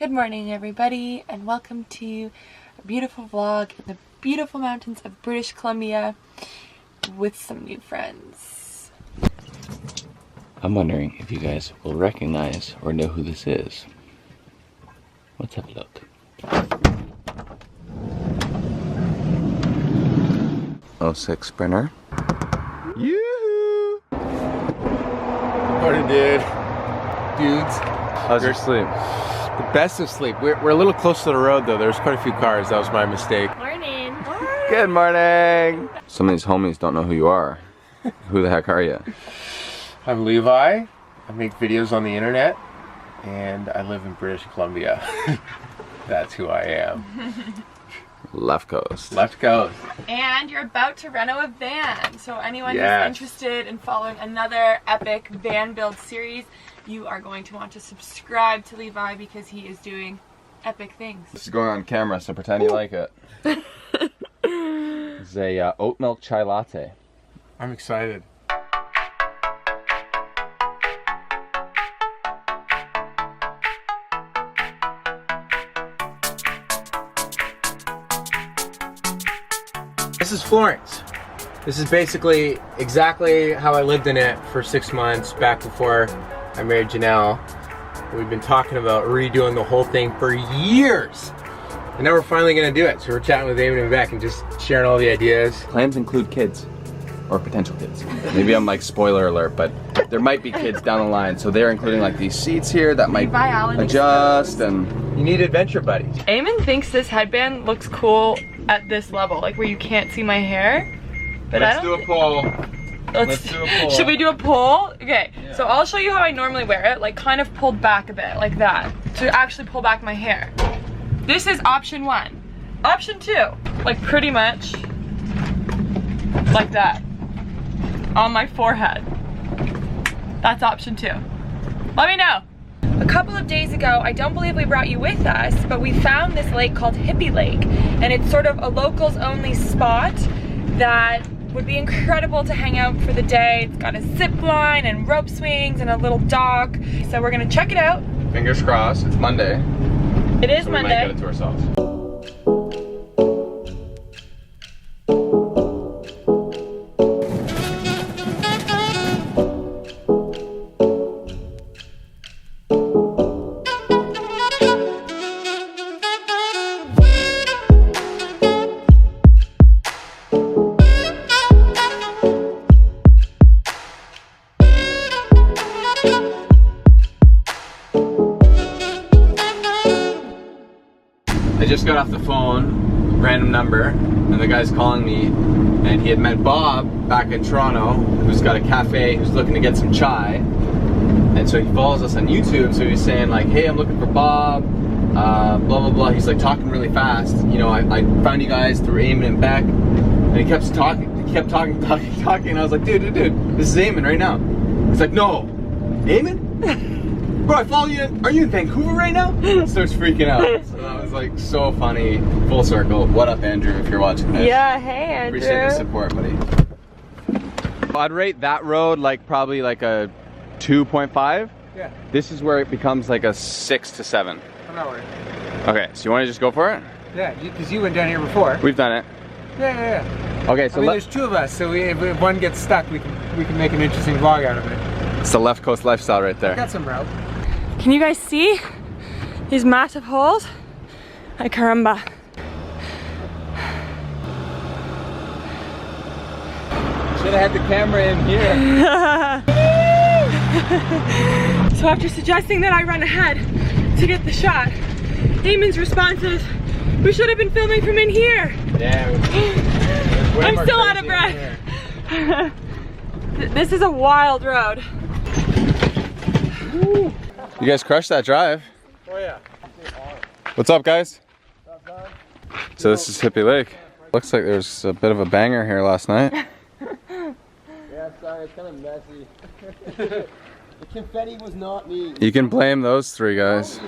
Good morning, everybody, and welcome to a beautiful vlog in the beautiful mountains of British Columbia with some new friends. I'm wondering if you guys will recognize or know who this is. Let's have a look. '06 Sprinter. Yoo-hoo! Morning, dude. Dudes. How's your sleep? The best of sleep. We're a little close to the road though. There's quite a few cars. That was my mistake. Morning! Good morning! Some of these homies don't know who you are. Who the heck are you? I'm Levi. I make videos on the internet and I live in British Columbia. That's who I am. Left coast. Left coast. And you're about to reno a van. So anyone who's interested in following another epic van build series, you are going to want to subscribe to Levi because he is doing epic things. This is going on camera, so pretend you like it. It's a oat milk chai latte. I'm excited. This is Florence. This is basically exactly how I lived in it for 6 months back before I married Janelle. We've been talking about redoing the whole thing for years. And now we're finally gonna do it. So we're chatting with Eamon and Beck and just sharing all the ideas. Plans include kids. Or potential kids. Maybe I'm like spoiler alert, but there might be kids down the line. So they're including like these seats here that might adjust and... You need adventure buddies. Eamon thinks this headband looks cool at this level, like where you can't see my hair. But Let's do a poll. Let's do a poll. Should we do a poll? Okay, Yeah. so I'll show you how I normally wear it, like kind of pulled back a bit, like that, to actually pull back my hair. This is option 1. Option 2, like pretty much like that, on my forehead. That's option 2. Let me know. A couple of days ago, I don't believe we brought you with us, but we found this lake called Hippy Lake, and it's sort of a locals only spot that would be incredible to hang out for the day. It's got a zip line and rope swings and a little dock. So we're gonna check it out. Fingers crossed, it's Monday. It is So Monday. We might get it to ourselves. I just got off the phone, random number, and the guy's calling me, and he had met Bob back in Toronto, who's got a cafe, who's looking to get some chai, and so he follows us on YouTube, so he's saying like, hey, I'm looking for Bob, blah blah blah. He's like talking really fast. You know, I found you guys through Eamon and Beck, and he kept talking, and I was like, dude, this is Eamon right now. He's like, no, Eamon? Bro, I follow you. Are you in Vancouver right now? Starts freaking out. So that was like so funny. Full circle. What up, Andrew, if you're watching this? Yeah, hey Andrew. Appreciate the support, buddy. I'd rate that road like probably like a 2.5. Yeah. This is where it becomes like a 6 to 7. I'm not worried. Okay, so you want to just go for it? Yeah, because you went down here before. We've done it. Yeah. Okay, so there's 2 of us, so if one gets stuck, we can make an interesting vlog out of it. it's the left coast lifestyle right there. Got some route. Can you guys see these massive holes? Ay caramba. Should have had the camera in here. So after suggesting that I run ahead to get the shot, Eamon's response is, we should have been filming from in here. Yeah. I'm still out of breath. This is a wild road. You guys crushed that drive. Oh yeah. What's up, guys? So this is Hippy Lake. Looks like there's a bit of a banger here last night. Yeah, sorry, it's kind of messy. The confetti was not me. You can blame those 3 guys.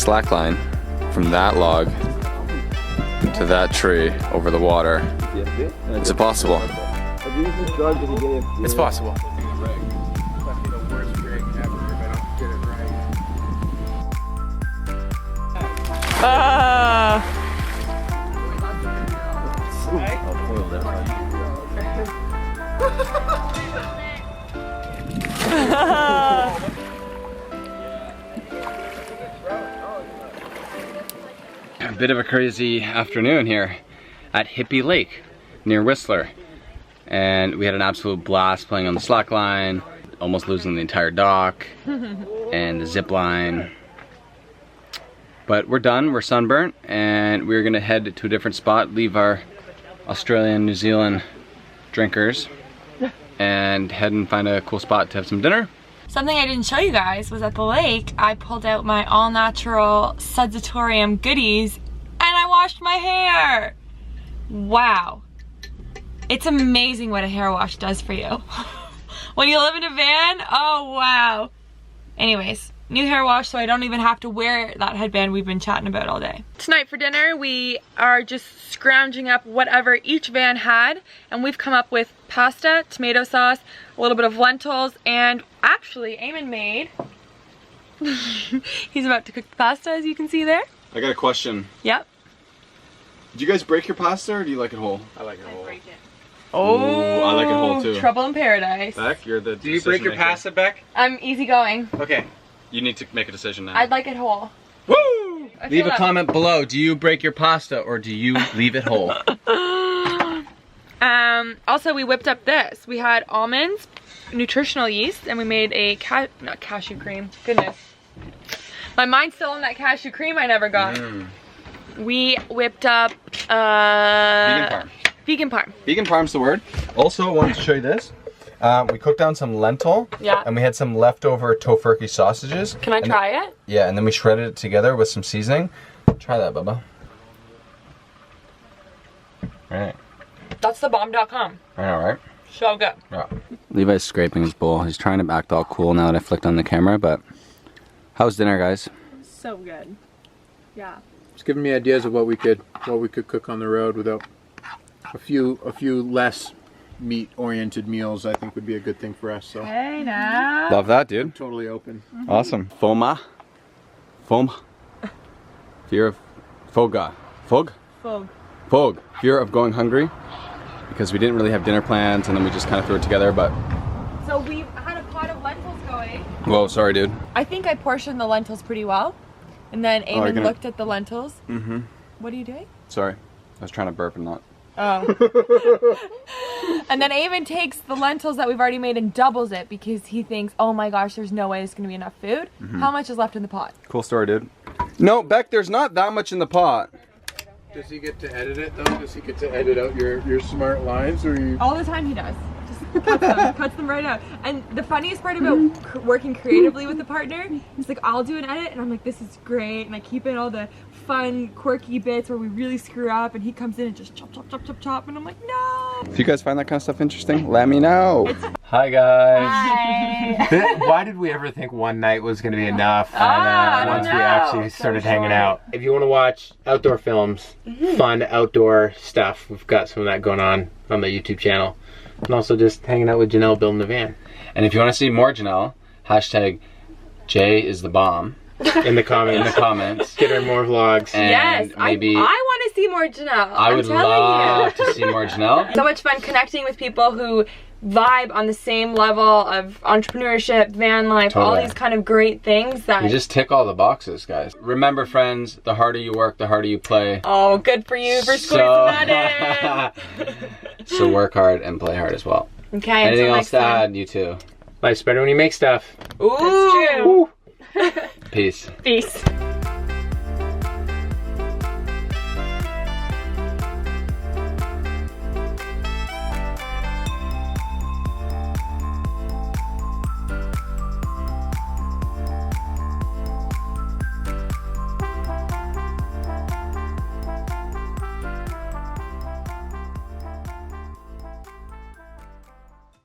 slack line from that log to that tree over the water. Is it possible? It's possible. A bit of a crazy afternoon here at Hippy Lake near Whistler, and we had an absolute blast playing on the slack line, almost losing the entire dock and the zip line. But we're done, we're sunburnt, and we're gonna head to a different spot, leave our Australian, New Zealand drinkers, and head and find a cool spot to have some dinner. Something I didn't show you guys was at the lake, I pulled out my all-natural Sudsorium goodies and I washed my hair. Wow. It's amazing what a hair wash does for you. When you live in a van, oh wow. Anyways, new hair wash so I don't even have to wear that headband we've been chatting about all day. Tonight for dinner, we are just scrounging up whatever each van had, and we've come up with pasta, tomato sauce, a little bit of lentils, and actually Eamon made, he's about to cook the pasta as you can see there. I got a question. Yep. Do you guys break your pasta or do you like it whole? I like it whole. Oh, ooh, I like it whole too. Trouble in paradise. Beck, you're the Do you break your pasta, Beck? I'm easygoing. Okay. You need to make a decision now. I'd like it whole. Woo! Leave a comment below. Do you break your pasta or do you leave it whole? Also we whipped up this. We had almonds, nutritional yeast, and we made a not cashew cream. Goodness. My mind's still on that cashew cream I never got. We whipped up Vegan parm. Vegan parm. Vegan parm's the word. Also, I wanted to show you this. We cooked down some lentil. Yeah. And we had some leftover tofurkey sausages. Can I try it? Yeah, and then we shredded it together with some seasoning. Try that, Bubba. Alright. That's thebomb.com. I know, right? So good. Yeah. Levi's scraping his bowl. He's trying to act all cool now that I flicked on the camera, but how's dinner, guys? So good. Yeah. It's giving me ideas of what we could cook on the road without a few less meat-oriented meals. I think would be a good thing for us. So Hey now. Love that, dude. totally open. Awesome. FOMA. Fear of Foga. Fog? Fog. Fog. Fear of going hungry. Because we didn't really have dinner plans and then we just kind of threw it together, but... So we had a pot of lentils going. Whoa, sorry, dude. I think I portioned the lentils pretty well. And then Eamon looked at the lentils. Mm-hmm. What are you doing? Sorry. I was trying to burp and not. Oh. And then Eamon takes the lentils that we've already made and doubles it because he thinks, oh my gosh, there's no way there's going to be enough food. How much is left in the pot? Cool story, dude. No, Beck, there's not that much in the pot. Does he get to edit it though? Does he get to edit out your smart lines, or you? All the time he does. Just cuts them right out. And the funniest part about working creatively with a partner is like I'll do an edit and I'm like, this is great, and I keep in all the fun quirky bits where we really screw up, and he comes in and just chop chop chop chop chop, and I'm like, no. If you guys find that kind of stuff interesting, let me know. Hi guys. Hi. Why did we ever think one night was going to be enough? I don't once we know. actually started hanging out. If you want to watch outdoor films, fun outdoor stuff, we've got some of that going on the YouTube channel. And also just hanging out with Janelle building the van. And if you want to see more Janelle, hashtag Jay is the bomb. In the comments. Get her more vlogs. And Yes, maybe I want to see more Janelle. I would love to see more Janelle. So much fun connecting with people who vibe on the same level of entrepreneurship, van life, all Totally. these kind of great things that... You just tick all the boxes, guys. Remember, friends, the harder you work, the harder you play. Oh, good for you for squeezing that in. So work hard and play hard as well. Okay, Anything until else next to time. add? You too. Life's better when you make stuff. Ooh. Peace. Peace.